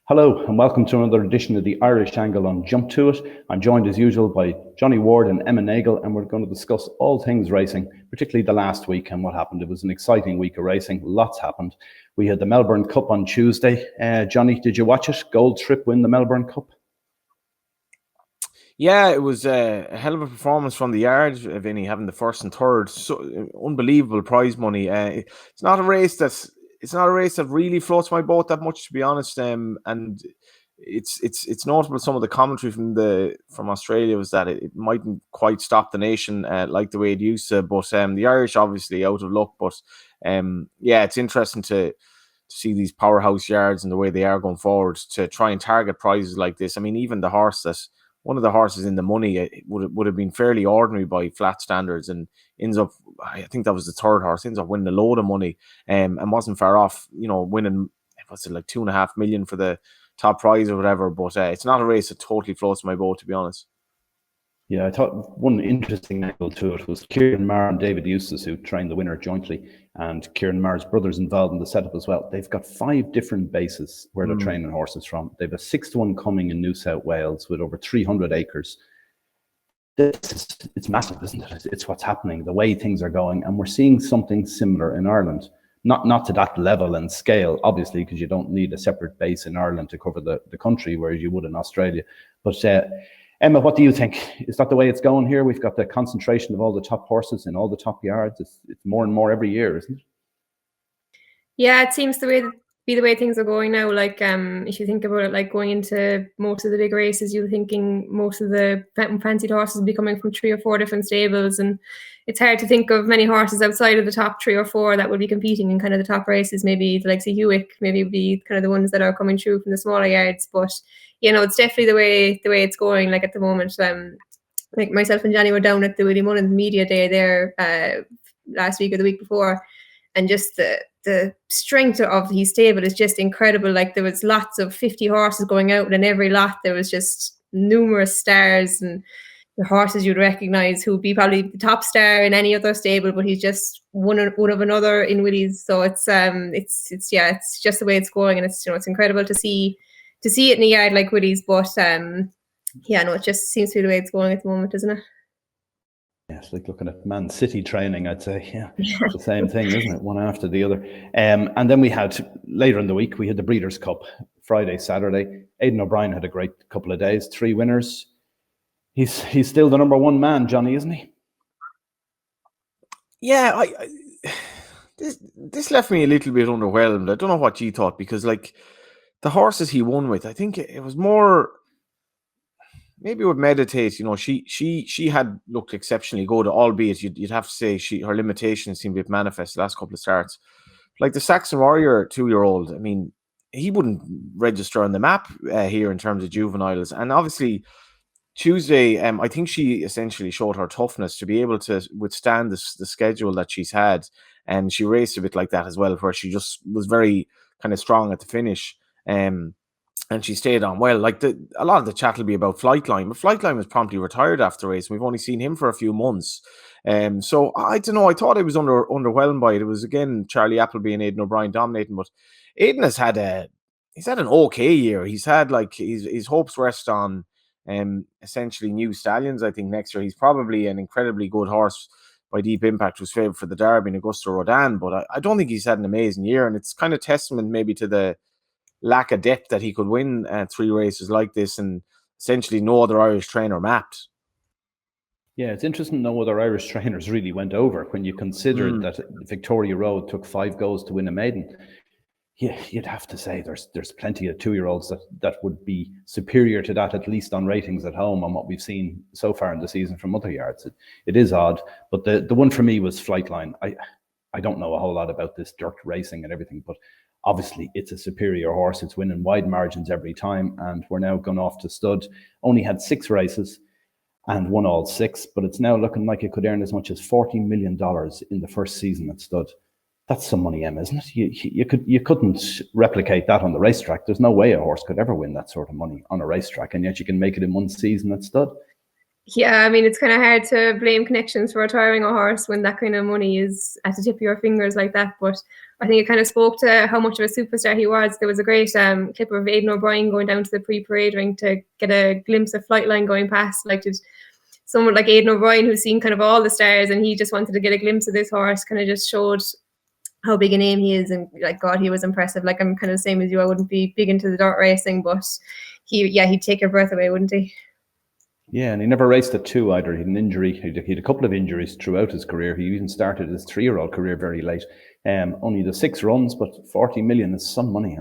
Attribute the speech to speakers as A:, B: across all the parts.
A: Hello and welcome to another edition of the Irish Angle on Jump To It. I'm joined as usual by Johnny Ward and Emma Nagel, and we're going to discuss all things racing, particularly the last week and what happened. It was an exciting week of racing. Lots happened. We had the Melbourne Cup on Tuesday. Johnny, did you watch it? Gold Trip win the Melbourne Cup?
B: Yeah, it was a hell of a performance from the yard, Vinny, having the first and third. So unbelievable prize money. It's not a race that really floats my boat that much, to be honest. And it's notable. Some of the commentary from Australia was that it mightn't quite stop the nation like the way it used to. But the Irish obviously out of luck. But yeah, it's interesting to see these powerhouse yards and the way they are going forward to try and target prizes like this. I mean, even the horse that one of the horses in the money, it would have been fairly ordinary by flat standards, and ends up, I think that was the third horse, ends up winning a load of money, and wasn't far off, winning, what's it, like 2.5 million for the top prize or whatever. But it's not a race that totally floats my boat, to be honest.
A: Yeah, I thought one interesting angle to it was Kieran Maher and David Eustace, who trained the winner jointly, and Kieran Maher's brother's involved in the setup as well. They've got 5 different bases where they're training horses from. They've a 6th one coming in New South Wales with over 300 acres. It's massive, isn't it? It's what's happening, the way things are going, and we're seeing something similar in Ireland. Not to that level and scale, obviously, because you don't need a separate base in Ireland to cover the country, whereas you would in Australia. But Emma, what do you think? Is that the way it's going here? We've got the concentration of all the top horses in all the top yards. It's more and more every year, isn't it?
C: Yeah, it seems to be the way things are going now. Like, if you think about it, like going into most of the big races, you're thinking most of the fancied horses will be coming from 3 or 4 different stables, and it's hard to think of many horses outside of the top 3 or 4 that would be competing in kind of the top races. Maybe the likes of Hewick, maybe be kind of the ones that are coming through from the smaller yards. But it's definitely the way it's going. Like at the moment, like myself and Johnny were down at the Willie Mullins Media Day there last week or the week before, and just the strength of his stable is just incredible. Like there was lots of 50 horses going out, and in every lot there was just numerous stars and the horses you'd recognize who'd be probably the top star in any other stable, but he's just one of another in Willie's. So it's just the way it's going, and it's incredible to see it in a yard like Willie's. But it just seems to be the way it's going at the moment, isn't it?
A: Yeah, it's like looking at Man City training, I'd say. Yeah, it's the same thing, isn't it? One after the other. And then we had, later in the week, we had the Breeders' Cup, Friday, Saturday. Aidan O'Brien had a great couple of days, 3 winners. He's still the number 1 man, Johnny, isn't he?
B: Yeah, this left me a little bit underwhelmed. I don't know what you thought, because like the horses he won with, I think it was more... Maybe with Meditate, she had looked exceptionally good, albeit you'd have to say her limitations seem to be manifest the last couple of starts. Like the Saxon Warrior 2-year-old, I mean, he wouldn't register on the map here in terms of juveniles. And obviously, Tuesday, I think she essentially showed her toughness to be able to withstand the schedule that she's had. And she raced a bit like that as well, where she just was very kind of strong at the finish. And she stayed on well. Like a lot of the chat will be about Flightline, but Flightline was promptly retired after the race. We've only seen him for a few months. So I don't know. I thought I was underwhelmed by it. It was again Charlie Appleby and Aidan O'Brien dominating, but Aidan has had an okay year. He's had like his hopes rest on essentially new stallions. I think next year he's probably an incredibly good horse. By Deep Impact was favoured for the Derby and Augusta Rodin, but I don't think he's had an amazing year, and it's kind of testament maybe to the lack of depth that he could win 3 races like this, and essentially no other Irish trainer mapped.
A: Yeah, it's interesting no other Irish trainers really went over when you consider that Victoria Road took 5 goes to win a maiden. Yeah, you'd have to say there's plenty of 2-year-olds that would be superior to that, at least on ratings at home, on what we've seen so far in the season from other yards. It is odd, but the one for me was Flightline. I don't know a whole lot about this dirt racing and everything, but obviously it's a superior horse. It's winning wide margins every time, and we're now gone off to stud. Only had 6 races and won all 6, but it's now looking like it could earn as much as $40 million in the first season at stud. That's some money, Em, isn't it? You couldn't replicate that on the racetrack. There's no way a horse could ever win that sort of money on a racetrack, and yet you can make it in one season at stud.
C: Yeah, I mean, it's kind of hard to blame connections for retiring a horse when that kind of money is at the tip of your fingers like that. But I think it kind of spoke to how much of a superstar he was. There was a great clip of Aidan O'Brien going down to the pre-parade ring to get a glimpse of Flightline going past. Like, did someone like Aidan O'Brien, who's seen kind of all the stars, and he just wanted to get a glimpse of this horse, kind of just showed how big a name he is. And like, God, he was impressive. Like, I'm kind of the same as you. I wouldn't be big into the dirt racing, but he'd take your breath away, wouldn't he?
A: Yeah, and he never raced at 2 either. He had an injury. He had a couple of injuries throughout his career. He even started his 3-year-old career very late. Only the 6 runs, but 40 million is some money.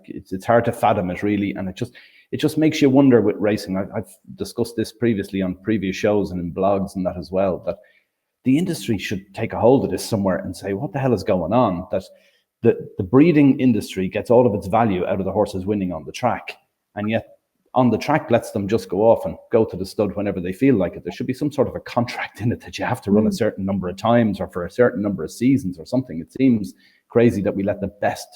A: It's hard to fathom it really, and it just makes you wonder with racing. I've discussed this previously on previous shows and in blogs and that as well, that the industry should take a hold of this somewhere and say, what the hell is going on? That the breeding industry gets all of its value out of the horses winning on the track, and yet on the track lets them just go off and go to the stud whenever they feel like it. There should be some sort of a contract in it that you have to run a certain number of times or for a certain number of seasons or something. It seems crazy that we let the best,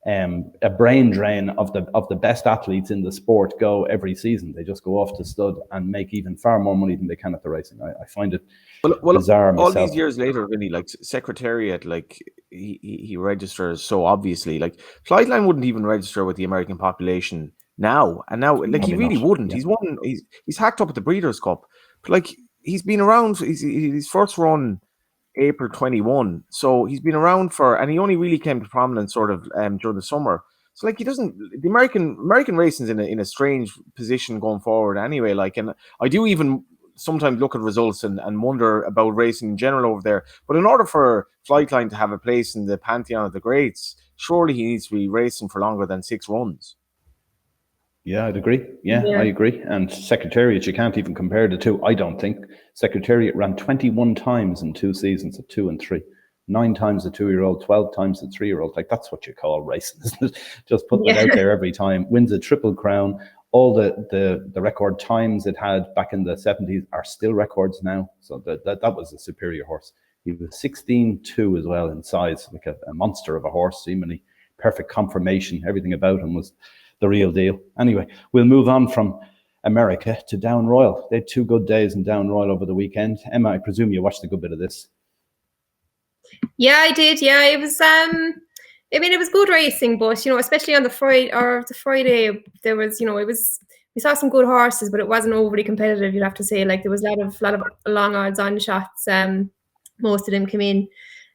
A: a brain drain of the best athletes in the sport go every season. They just go off to stud and make even far more money than they can at the racing. I find it bizarre myself.
B: All these years later, really, like Secretariat, like he registers so obviously. Like Flightline wouldn't even register with the American population now, and now like he really wouldn't. Yeah. He's won. He's hacked up at the Breeders' Cup, but like he's been around. His first run April 21, so he's been around for, and he only really came to prominence sort of during the summer. So like he doesn't. The American racing's in a strange position going forward anyway. Like, and I do even sometimes look at results and wonder about racing in general over there. But in order for Flightline to have a place in the pantheon of the greats, surely he needs to be racing for longer than 6 runs.
A: Yeah, I'd agree. Yeah, I agree. And Secretariat, you can't even compare the two, I don't think. Secretariat ran 21 times in 2 seasons at 2 and 3. 9 times the 2-year-old, 12 times the 3-year-old. Like, that's what you call racing, isn't it? Just putting it out there every time. Wins a Triple Crown. All the record times it had back in the 70s are still records now. So that was a superior horse. He was 16'2" as well in size, like a monster of a horse, seemingly perfect conformation. Everything about him was the real deal. Anyway, we'll move on from America to Down Royal. They had 2 good days in Down Royal over the weekend. Emma, I presume you watched a good bit of this.
C: Yeah, I did. Yeah, it was. I mean, it was good racing, but especially on the Friday, there was, we saw some good horses, but it wasn't overly competitive. You'd have to say. Like, there was a lot of long odds on shots. Most of them came in.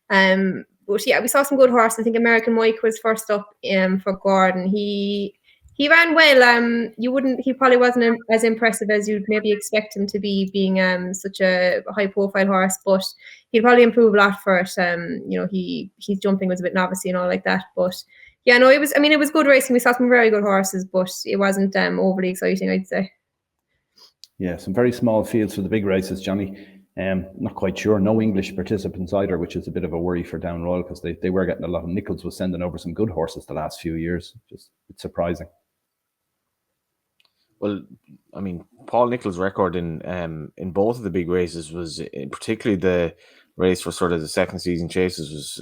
C: But yeah, we saw some good horses. I think American Mike was first up for Gordon. He ran well. He probably wasn't as impressive as you'd maybe expect him to be, being such a high-profile horse. But he'd probably improve a lot for it. His jumping was a bit novice and all like that. But yeah, no, it was. I mean, it was good racing. We saw some very good horses, but it wasn't overly exciting, I'd say.
A: Yeah, some very small fields for the big races, Johnny. Not quite sure. No English participants either, which is a bit of a worry for Down Royal because they were getting a lot of Nichols was sending over some good horses the last few years. It's surprising.
B: Well, I mean, Paul Nichols' record in both of the big races was, particularly the race for sort of the second season chases,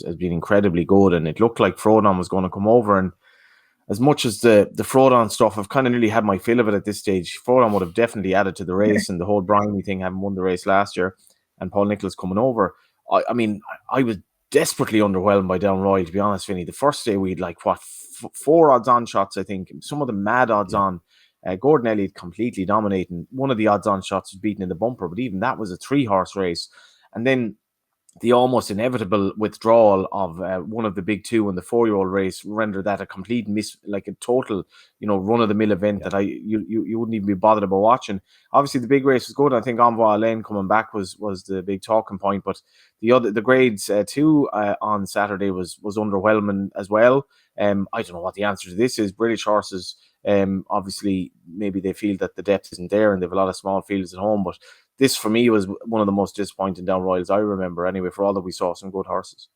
B: has been incredibly good, and it looked like Frodon was going to come over. And as much as the Frodon stuff, I've kind of nearly had my fill of it at this stage. Frodon would have definitely added to the race, and the whole Bryony thing, having won the race last year, and Paul Nichols coming over. I mean, I was desperately underwhelmed by Down Royal, to be honest, Vinny. The first day we had 4 odds-on shots, I think. Some of the mad odds-on. Gordon Elliott completely dominating. One of the odds-on shots was beaten in the bumper, but even that was a 3-horse race. And then the almost inevitable withdrawal of one of the big 2 in the 4-year-old race rendered that a complete like a total, run-of-the-mill event that you wouldn't even be bothered about watching. Obviously, the big race was good. I think Envoy Lane coming back was the big talking point. But the grades 2 on Saturday was underwhelming as well. I don't know what the answer to this is. British horses, obviously, maybe they feel that the depth isn't there and they have a lot of small fields at home. But this, for me, was one of the most disappointing Down Royals I remember anyway, for all that we saw some good horses.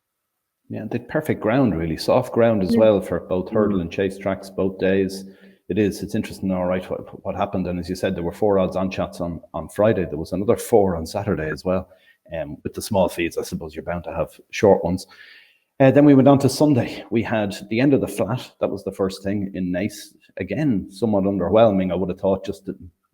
A: Yeah, the perfect ground, really. Soft ground as well for both hurdle and chase tracks, both days. It's interesting, all right, what happened. And as you said, there were 4 odds-on shots on Friday. There was another 4 on Saturday as well. With the small fields, I suppose you're bound to have short ones. Then we went on to Sunday. We had the end of the flat. That was the first thing in Naas. Again, somewhat underwhelming, I would have thought, just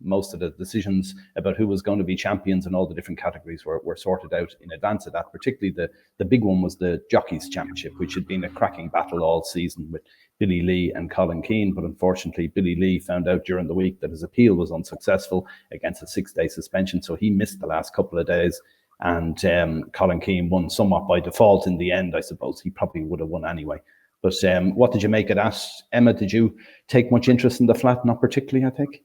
A: most of the decisions about who was going to be champions and all the different categories were sorted out in advance of that. Particularly the big one was the Jockeys Championship, which had been a cracking battle all season with Billy Lee and Colin Keane. But unfortunately, Billy Lee found out during the week that his appeal was unsuccessful against a 6-day suspension. So he missed the last couple of days. And Colin Keane won somewhat by default in the end, I suppose. He probably would have won anyway. But what did you make of that? Emma, did you take much interest in the flat? Not particularly, I think.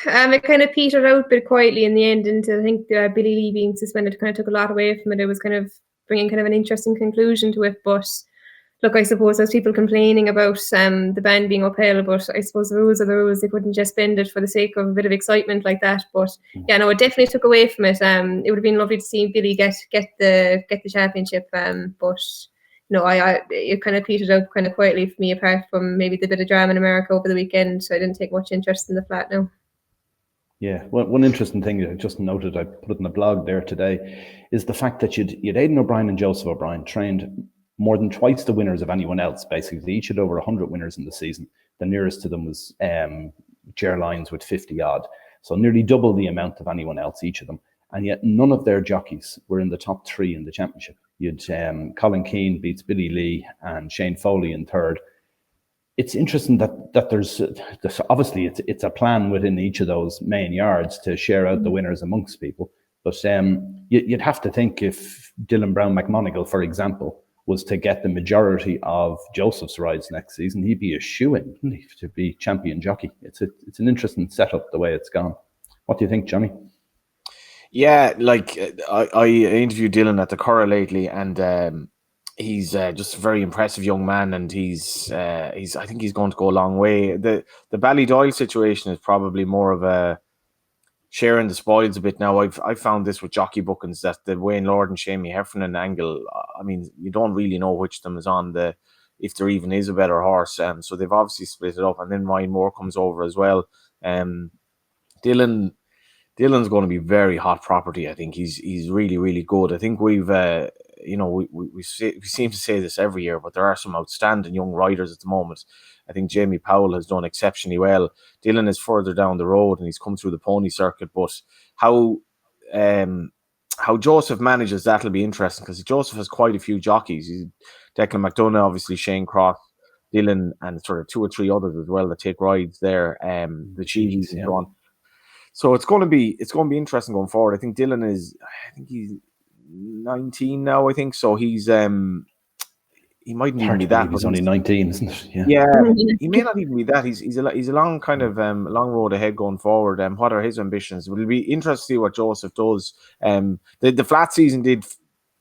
C: It kind of petered out a bit quietly in the end, and I think Billy Lee being suspended kind of took a lot away from it. It was kind of bringing kind of an interesting conclusion to it. But look, I suppose there's people complaining about the ban being upheld, but I suppose the rules are the rules. They couldn't just bend it for the sake of a bit of excitement like that. But yeah, no, it definitely took away from it. It would have been lovely to see Billy get the championship, but no, it kind of petered out kind of quietly for me, apart from maybe the bit of drama in America over the weekend. So I didn't take much interest in the flat now.
A: Yeah, one interesting thing I just noted, I put it in the blog there today, is the fact that you'd Aidan O'Brien and Joseph O'Brien trained more than twice the winners of anyone else, basically. They each had over 100 winners in the season. The nearest to them was Ger Lyons with 50 odd. So nearly double the amount of anyone else, each of them. And yet none of their jockeys were in the top 3 in the championship. You'd Colin Keane beats Billy Lee and Shane Foley in third. It's interesting that there's obviously it's a plan within each of those main yards to share out the winners amongst people. But you'd have to think if Dylan Brown McMonigal, for example, was to get the majority of Joseph's rides next season, he'd be a shoo-in, wouldn't he, to be champion jockey. It's an interesting setup the way it's gone. What do you think, Johnny?
B: Yeah, like I interviewed Dylan at the Curragh lately, and he's just a very impressive young man, and he's I think he's going to go a long way. The Ballydoyle situation is probably more of a sharing the spoils a bit now. I've found this with jockey bookings, that the Wayne Lord and Shamie Heffernan angle, I mean, you don't really know which of them is on if there even is a better horse. So they've obviously split it up, and then Ryan Moore comes over as well. Dylan's going to be very hot property. I think he's really, really good. I think we've we seem to say this every year, but there are some outstanding young riders at the moment. I think Jamie Powell has done exceptionally well. Dylan is further down the road and he's come through the pony circuit, but how Joseph manages that'll be interesting, because Joseph has quite a few jockeys. Declan McDonough, obviously Shane Cross, Dylan, and sort of 2 or 3 others as well that take rides there. The Cheegies and so on. So it's going to be interesting going forward. I think Dylan he's 19 now, I think. So he's he mightn't even be that.
A: He's only 19, isn't it?
B: Yeah, he may not even be that. He's a long kind of long road ahead going forward. What are his ambitions? It'll be interesting to see what Joseph does. The flat season did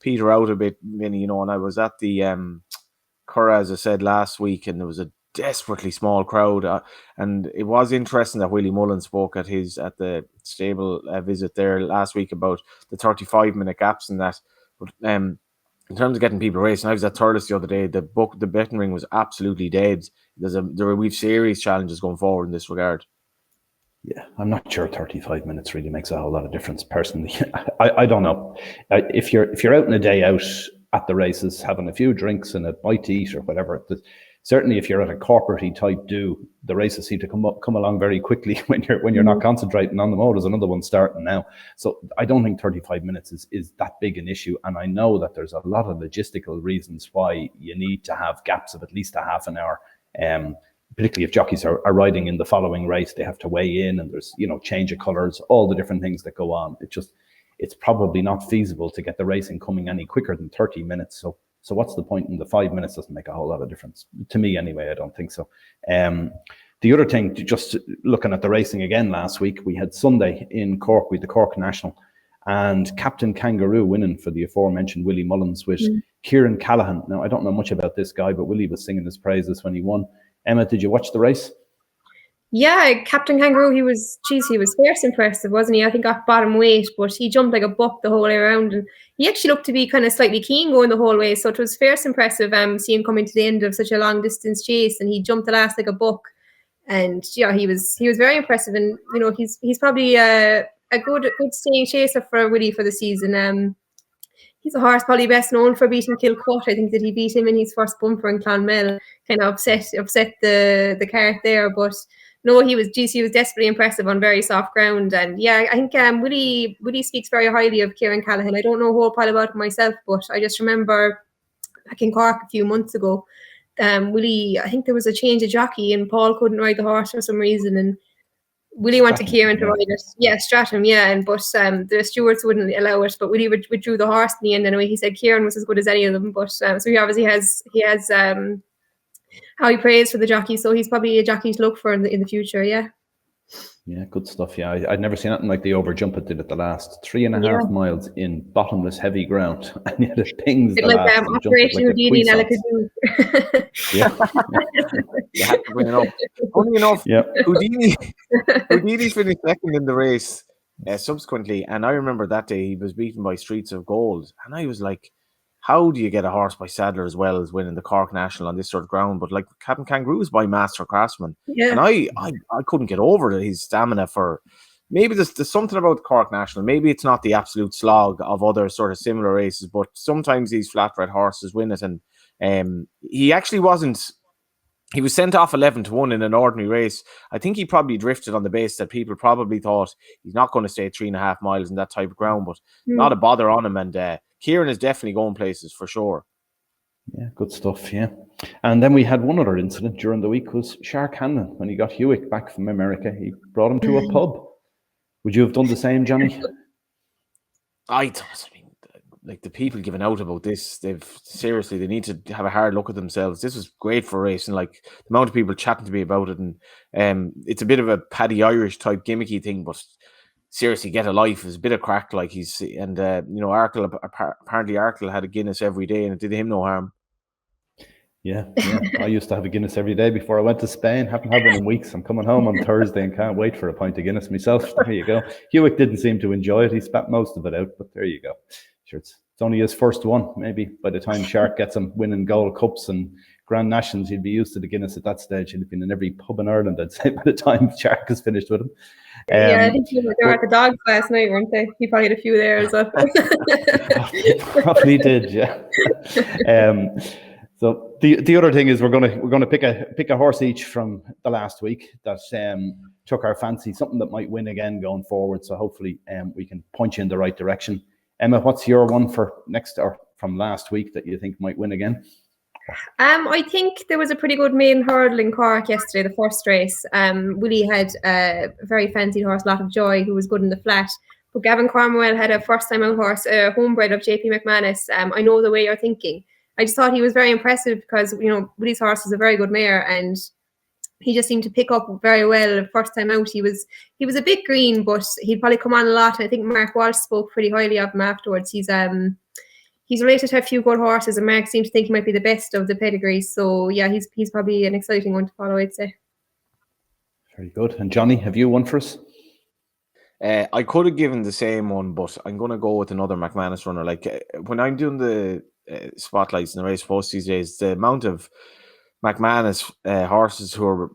B: peter out a bit, Vinny, and I was at the Curragh, as I said last week, and there was a desperately small crowd, and it was interesting that Willie Mullen spoke at the stable visit there last week about the 35-minute gaps and that. But in terms of getting people racing, I was at Thurles the other day. The betting ring was absolutely dead. We've serious challenges going forward in this regard.
A: Yeah, I'm not sure 35 minutes really makes a whole lot of difference personally. I don't know. If you're out on a day out at the races, having a few drinks and a bite to eat or whatever, certainly if you're at a corporate type do, the races seem to come along very quickly when you're not concentrating on them. Oh, there's another one starting now. So I don't think 35 minutes is that big an issue. And I know that there's a lot of logistical reasons why you need to have gaps of at least a half an hour. Particularly if jockeys are riding in the following race, they have to weigh in, and there's change of colours, all the different things that go on. It's probably not feasible to get the racing coming any quicker than 30 minutes. So what's the point in the 5 minutes? Doesn't make a whole lot of difference. To me anyway, I don't think so. The other thing, just looking at the racing again last week, we had Sunday in Cork with the Cork National, and Captain Kangaroo winning for the aforementioned Willie Mullins with Kieran Callaghan. Now, I don't know much about this guy, but Willie was singing his praises when he won. Emma, did you watch the race?
C: Yeah, Captain Kangaroo, he was fierce impressive, wasn't he? I think got bottom weight, but he jumped like a buck the whole way around, and he actually looked to be kind of slightly keen going the whole way. So it was fierce impressive seeing him coming to the end of such a long distance chase, and he jumped the last like a buck. And yeah, he was very impressive, and he's probably a good staying chaser for Willie for the season. He's a horse probably best known for beating Kilcut. I think that he beat him in his first bumper in Clonmel, kind of upset the cart there. But no, he was desperately impressive on very soft ground. And yeah, I think Willie speaks very highly of Kieran Callaghan. I don't know a whole pile about him myself, but I just remember back in Cork a few months ago, Willie, I think there was a change of jockey and Paul couldn't ride the horse for some reason, and Willie wanted Kieran to ride it. Yeah, Stratham, yeah, and but the stewards wouldn't allow it. But Willie withdrew the horse in the end anyway. He said Kieran was as good as any of them. But so he obviously has how he prays for the jockey. So he's probably a jockey to look for in the future. Yeah.
A: Yeah, good stuff. Yeah, I'd never seen anything like the overjump it did at the last 3.5 miles in bottomless heavy ground, and yet it pings the last.
C: Operation Houdini and Alakadu.
A: Yeah,
B: you had to bring it up. Funny enough,
A: yeah.
B: Houdini finished second in the race subsequently, and I remember that day he was beaten by Streets of Gold, and I was like, how do you get a horse by Sadler as well as winning the Cork National on this sort of ground? But like Captain Kangaroo's by Master Craftsman. Yeah. And I couldn't get over his stamina for, maybe there's something about the Cork National. Maybe it's not the absolute slog of other sort of similar races, but sometimes these flat red horses win it. And he actually wasn't, he was sent off 11-1 in an ordinary race. I think he probably drifted on the base that people probably thought he's not going to stay 3.5 miles in that type of ground, but not a bother on him. And Kieran is definitely going places for sure.
A: Yeah, good stuff, yeah. And then we had one other incident during the week was Shark Hanlon. When he got Hewick back from America, he brought him to a pub. Would you have done the same, Johnny?
B: I mean, like the people giving out about this, they need to have a hard look at themselves. This was great for racing, like the amount of people chatting to me about it. And it's a bit of a Paddy Irish type gimmicky thing, but seriously, get a life. There's a bit of crack, like Arkle, apparently Arkle had a Guinness every day and it did him no harm.
A: Yeah. I used to have a Guinness every day before I went to Spain. Haven't had one in weeks. I'm coming home on Thursday and can't wait for a pint of Guinness myself. There you go. Hewick didn't seem to enjoy it. He spat most of it out, but there you go. Sure, it's only his first one. Maybe by the time Shark gets him winning Gold Cups and Grand Nationals, he'd be used to the Guinness at that stage. He'd have been in every pub in Ireland, I'd say, by the time Shark is finished with him.
C: I think they were at the Dogs last night, weren't they? He probably had a few there as well.
A: Probably did, yeah. So the other thing is we're gonna pick a horse each from the last week that took our fancy, something that might win again going forward. So hopefully we can point you in the right direction. Emma, what's your one for next or from last week that you think might win again?
C: I think there was a pretty good maiden hurdle in Cork yesterday, the first race. Willie had a very fancy horse, Lot of Joy, who was good in the flat. But Gavin Cromwell had a first-time out horse, a homebred of JP McManus. I know the way you're thinking. I just thought he was very impressive because, Willie's horse was a very good mare and he just seemed to pick up very well first time out. He was a bit green, but he'd probably come on a lot. I think Mark Walsh spoke pretty highly of him afterwards. He's related to a few good horses, and Mark seemed to think he might be the best of the pedigrees. So yeah, he's probably an exciting one to follow, I'd say.
A: Very good. And Johnny, have you one for us?
B: I could have given the same one, but I'm going to go with another McManus runner. Like when I'm doing the spotlights in the race post these days, the amount of McManus horses who are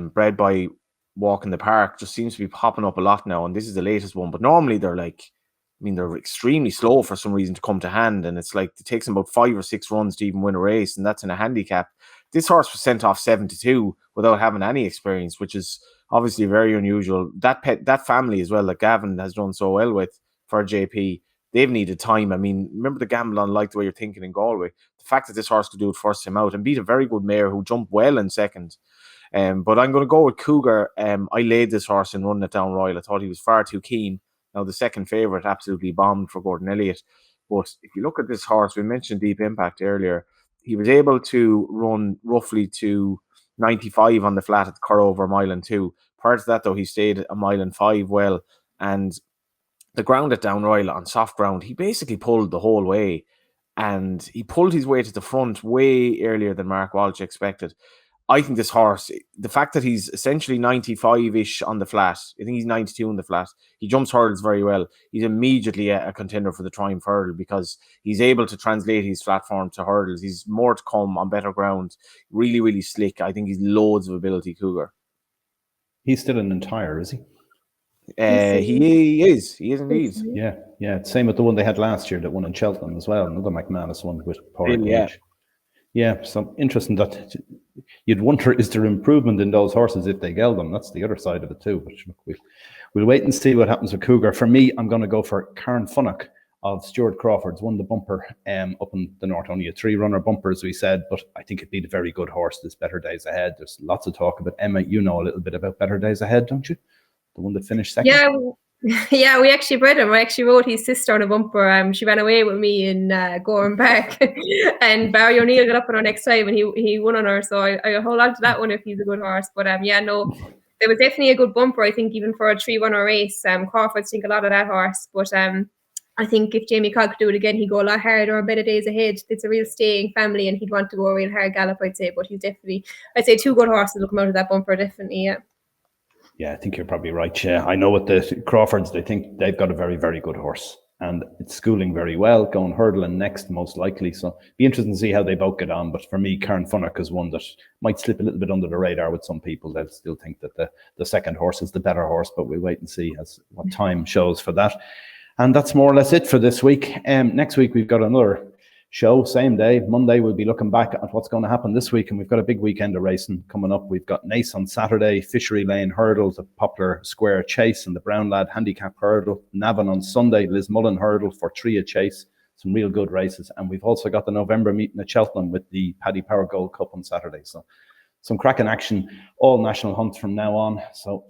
B: bred by Walk in the Park just seems to be popping up a lot now. And this is the latest one, but normally they're extremely slow for some reason to come to hand. And it's like it takes them about 5 or 6 runs to even win a race. And that's in a handicap. This horse was sent off 7-2 without having any experience, which is obviously very unusual. That family as well, that Gavin has done so well with for JP, they've needed time. I mean, remember the gamble on Like the Way You're Thinking in Galway? The fact that this horse could do it first time out and beat a very good mare who jumped well in second. But I'm going to go with Cougar. I laid this horse in Running It Down Royal. I thought he was far too keen. Now, the second favourite absolutely bombed for Gordon Elliott. But if you look at this horse, we mentioned Deep Impact earlier. He was able to run roughly to 95 on the flat at the Curragh over 1.2 miles. Prior to that, though, he stayed 1.5 miles well. And the ground at Down Royal on soft ground, he basically pulled the whole way. And he pulled his way to the front way earlier than Mark Walsh expected. I think this horse, the fact that he's essentially 95-ish on the flat, I think he's 92 on the flat, he jumps hurdles very well. He's immediately a contender for the Triumph Hurdle because he's able to translate his flat form to hurdles. He's more to come on better ground. Really, really slick. I think he's loads of ability, Cougar.
A: He's still an entire, is he?
B: He is indeed.
A: Yeah. Same with the one they had last year that won in Cheltenham as well. Another McManus one with Porrick. Yeah, so interesting that you'd wonder, is there improvement in those horses if they geld them? That's the other side of it too. But we'll wait and see what happens with Cougar. For me, I'm going to go for Karen Funnock of Stuart Crawford's, won the bumper up in the north. Only a 3-runner bumper, as we said, but I think it'd be a very good horse. There's Better Days Ahead. There's lots of talk about Emma. You know a little bit about Better Days Ahead, don't you? The one that finished second.
C: Yeah, we actually bred him. I actually rode his sister on a bumper. She ran away with me in Gorham Park, and Barry O'Neill got up on her next time, and he won on her. So I hold on to that one if he's a good horse. But yeah, no, it was definitely a good bumper. I think even for a 3-runner race, Crawford's think a lot of that horse. But I think if Jamie Cobb could do it again, he'd go a lot harder on Better Days Ahead. It's a real staying family, and he'd want to go a real hard gallop, I'd say. But he's definitely, I'd say, 2 good horses will come out of that bumper, definitely. Yeah.
A: Yeah, I think you're probably right. Yeah, I know with the Crawfords, they think they've got a very, very good horse, and it's schooling very well, going hurdling next most likely. So be interesting to see how they both get on. But for me, Karen Funnock is one that might slip a little bit under the radar with some people. They'll still think that the second horse is the better horse, but we'll wait and see as what time shows for that. And that's more or less it for this week. Next week, we've got another show, same day. Monday, we'll be looking back at what's going to happen this week, and we've got a big weekend of racing coming up. We've got Naas on Saturday, Fishery Lane Hurdle, the Poplar Square Chase, and the Brown Lad Handicap Hurdle. Navan on Sunday, Liz Mullen Hurdle for Tria Chase. Some real good races. And we've also got the November meeting at Cheltenham with the Paddy Power Gold Cup on Saturday. So some cracking action, all national hunts from now on. So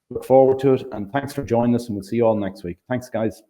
A: look forward to it, and thanks for joining us, and we'll see you all next week. Thanks, guys.